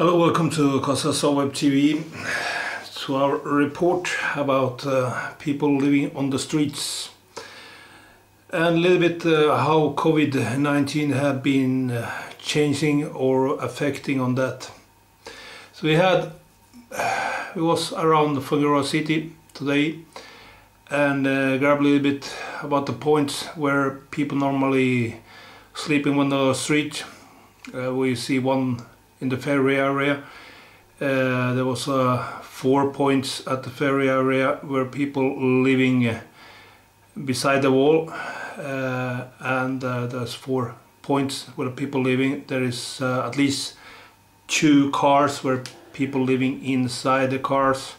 Hello, welcome to Kazakhstan Web TV, to our report about people living on the streets and a little bit how COVID-19 have been changing or affecting on that. So we was around Fuengirola city today and grab a little bit about the points where people normally sleeping on the street. We see one in the ferry area. There was 4 points at the ferry area where people living beside the wall, and there's 4 points where people living. There is at least 2 cars where people living inside the cars.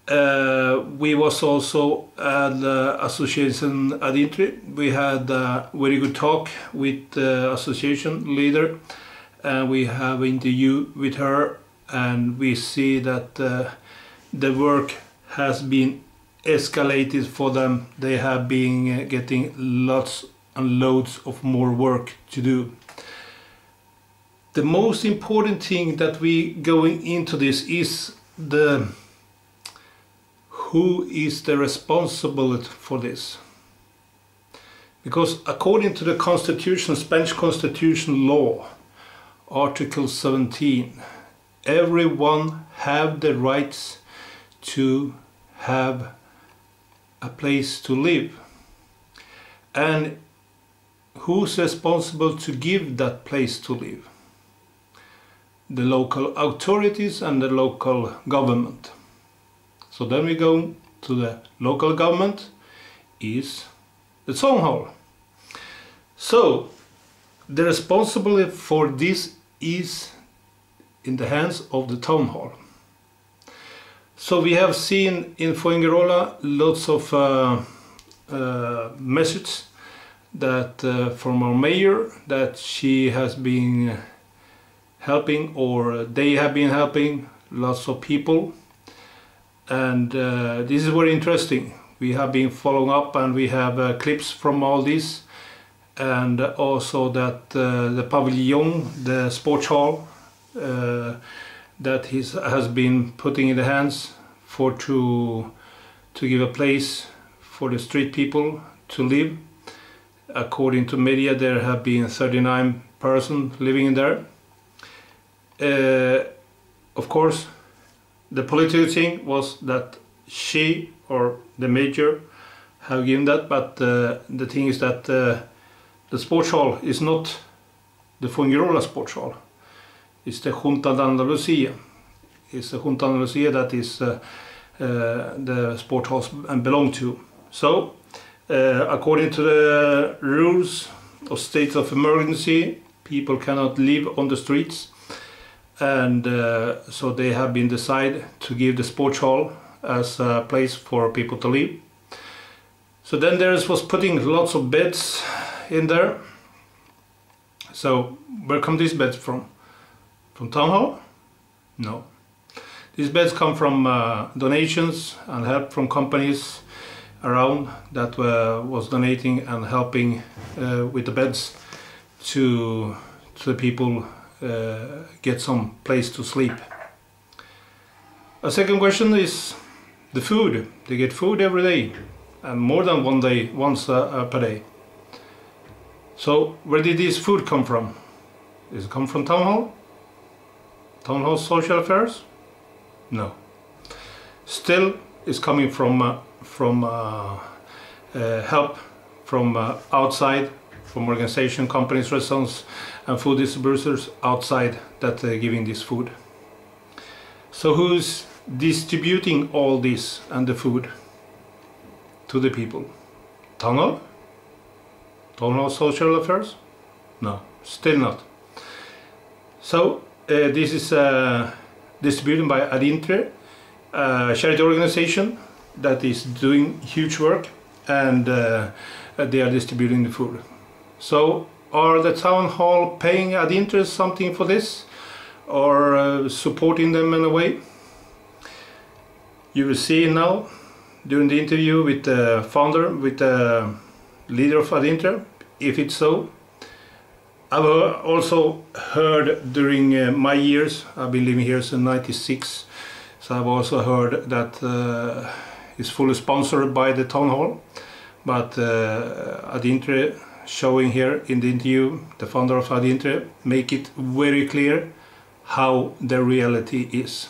We was also at the association Adintri. We had a very good talk with the association leader, and we have an interview with her, and we see that the work has been escalated for them. They have been getting lots and loads of more work to do. The most important thing that we going into this is who is the responsibility for this. Because according to the Constitution, Spanish Constitution law, Article 17, everyone have the rights to have a place to live. And who's responsible to give that place to live? The local authorities and the local government. So then we go to the local government is the town hall. So the responsibility for this is in the hands of the town hall. So we have seen in Fuengirola lots of messages that from our mayor that she has been helping, or they have been helping lots of people, and this is very interesting. We have been following up, and we have clips from all this. And also that the pavilion, the sports hall, that has been putting in the hands to give a place for the street people to live. According to media, there have been 39 persons living in there. Of course, the political thing was that she or the mayor have given that, but the thing is that the sports hall is not the Fuengirola sports hall. It's the Junta de Andalucía. It's the Junta de Andalucía that is the sports halls belong to. So, according to the rules of state of emergency, people cannot live on the streets, and so they have been decided to give the sports hall as a place for people to live. So then there was putting lots of beds in there. So where come these beds from? From town hall? No. These beds come from donations and help from companies around that was donating and helping with the beds to the people get some place to sleep. A second question is the food. They get food every day, and more than once per day. So where did this food come from? Does it come from town hall? Town hall social affairs? No. Still it's coming from help from outside, from organization, companies, restaurants and food distributors outside that are giving this food. So who's distributing all this and the food to the people? Town hall? Town hall social affairs? No, still not. So this is distributed by Adintre, a charity organization that is doing huge work, and they are distributing the food. So are the town hall paying Adintre something for this, or supporting them in a way? You will see now during the interview with the founder, with the leader of Adintre, if it's so. I've also heard during my years, I've been living here since '96, so I've also heard that it's fully sponsored by the town hall, but Adintre showing here in the interview, the founder of Adintre, make it very clear how the reality is.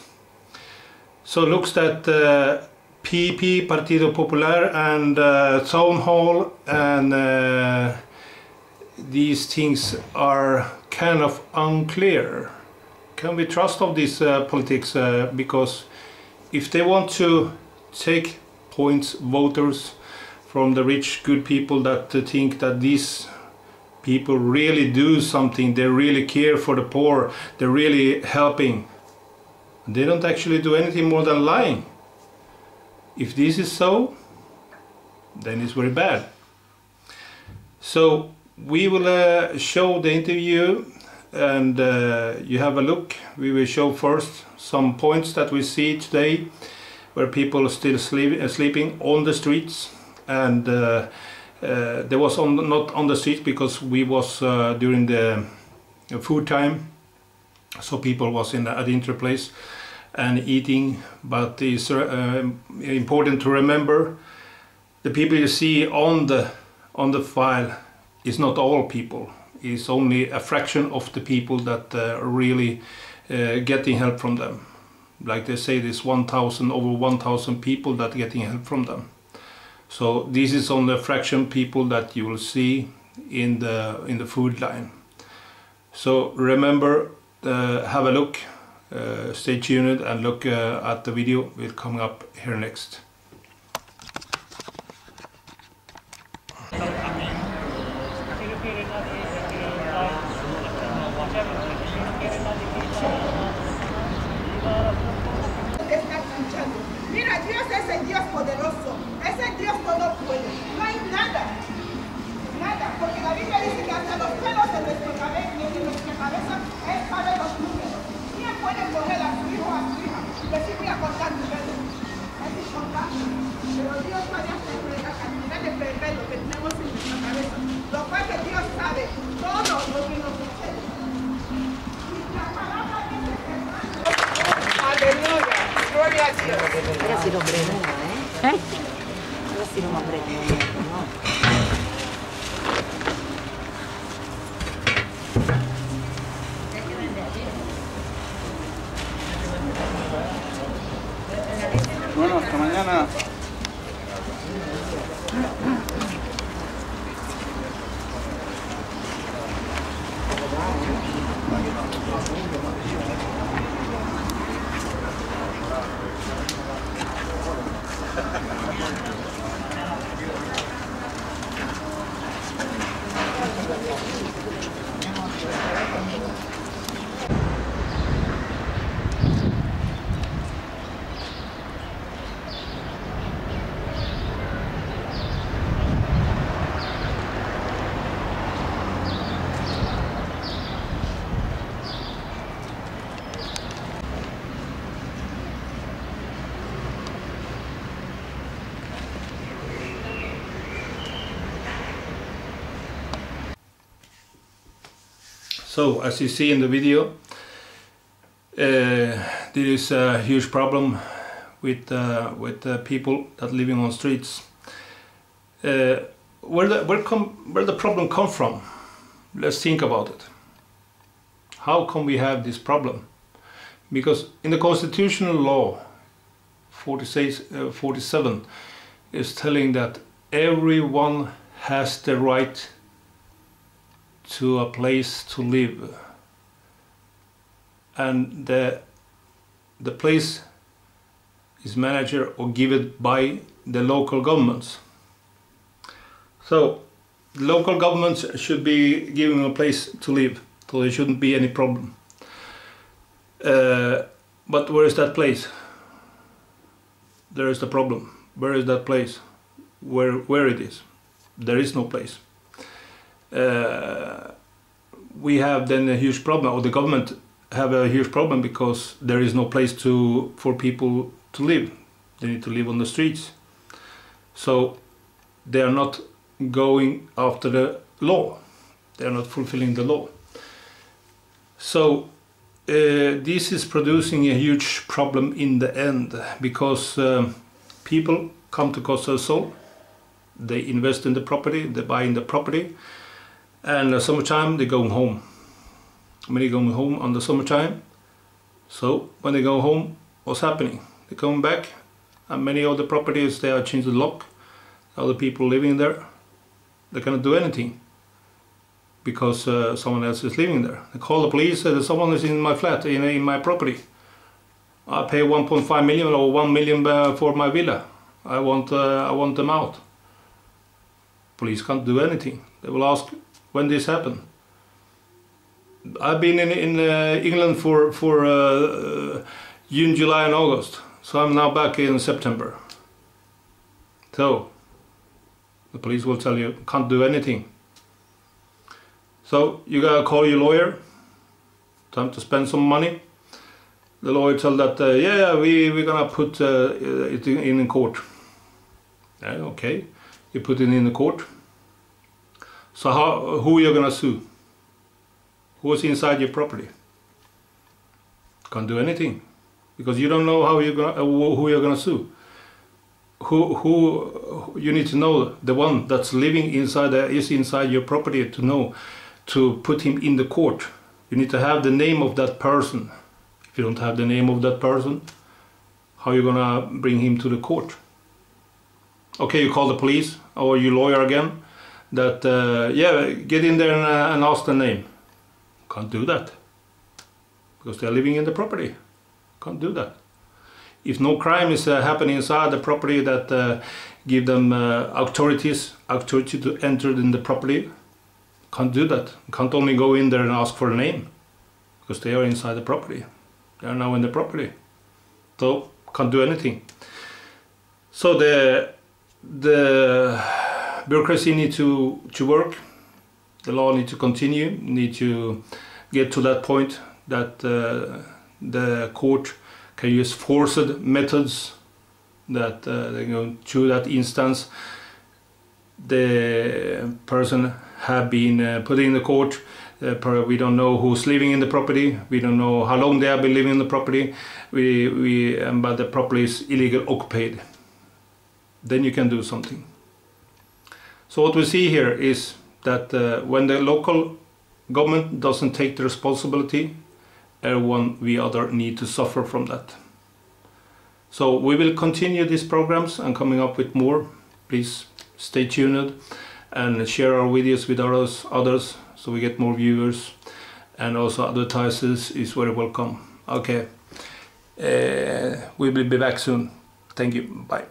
So looks that PP, Partido Popular, and town hall and these things are kind of unclear. Can we trust of this politics? Because if they want to take points, voters from the rich, good people that think that these people really do something, they really care for the poor, they're really helping, they don't actually do anything more than lying. If this is so, then it's very bad. So we will show the interview and you have a look. We will show first some points that we see today where people are still sleeping on the streets, and there was not on the streets because we was during the food time, so people was in the Adintre place and eating. But it's important to remember the people you see on the file is not all people. It's only a fraction of the people that are really getting help from them. Like they say, there's over 1,000 people that are getting help from them. So this is only a fraction people that you will see in the food line. So remember, have a look, stay tuned and look at the video. Will come up here next. Mira, Dios es el Dios poderoso, es el Dios todo puede. No hay nada, nada, porque la Biblia dice que hasta los pelos de nuestra cabeza es para los números. ¿Quién puede coger a su hijo o a su hija y decir voy a contar tu pelo? Es incontable. Pero Dios puede hacer la cantidad de pelos que tenemos en nuestra cabeza, lo cual que Dios sabe todo lo que nos sucede. Y la palabra dice que aleluya. Gloria a Dios. Era si lo prendo, Era si non lo prendo, no? Bueno, hasta mañana. So as you see in the video, there is a huge problem with people that living on streets. Where the problem come from? Let's think about it. How come we have this problem? Because in the constitutional law 47 is telling that everyone has the right to a place to live, and the place is managed or given by the local governments. So the local governments should be given a place to live, so there shouldn't be any problem. But where is that place? There is the problem. Where is that place? Where it is? There is no place. We have then a huge problem, or the government have a huge problem, because there is no place for people to live. They need to live on the streets. So they are not going after the law. They are not fulfilling the law. So this is producing a huge problem in the end, because people come to Costa del Sol, they invest in the property, they buy in the property, and summertime they go home. Many go home on the summertime. So when they go home, what's happening? They come back, and many of the properties, they are changed the lock. Other people living there, they cannot do anything because someone else is living there. They call the police, someone is in my flat, in my property. I pay 1.5 million or 1 million for my villa. I want them out. Police can't do anything. They will ask when this happened. I've been in England for June, July and August. So I'm now back in September. So the police will tell you, can't do anything. So you gotta call your lawyer. Time to spend some money. The lawyer tell that, yeah, we're gonna put it in court. Yeah, okay, you put it in the court. So who are you gonna sue? Who's inside your property? Can't do anything, because you don't know who you're gonna sue. Who you need to know, the one that's living inside is inside your property, to know to put him in the court. You need to have the name of that person. If you don't have the name of that person, how are you gonna bring him to the court? Okay, you call the police or your lawyer again, that yeah, get in there and ask the name. Can't do that, because they're living in the property. Can't do that. If no crime is happening inside the property that give them authority to enter in the property, can't do that. Can't only go in there and ask for a name, because they are inside the property. They are now in the property, so can't do anything. So the bureaucracy need to work. The law need to continue. Need to get to that point that the court can use forced methods, that they go through that instance. The person have been put in the court. We don't know who's living in the property. We don't know how long they have been living in the property. But the property is illegal occupied. Then you can do something. So what we see here is that when the local government doesn't take the responsibility, everyone we other need to suffer from that. So we will continue these programs and coming up with more. Please stay tuned and share our videos with others so we get more viewers, and also advertisers is very welcome. Okay, we will be back soon. Thank you. Bye.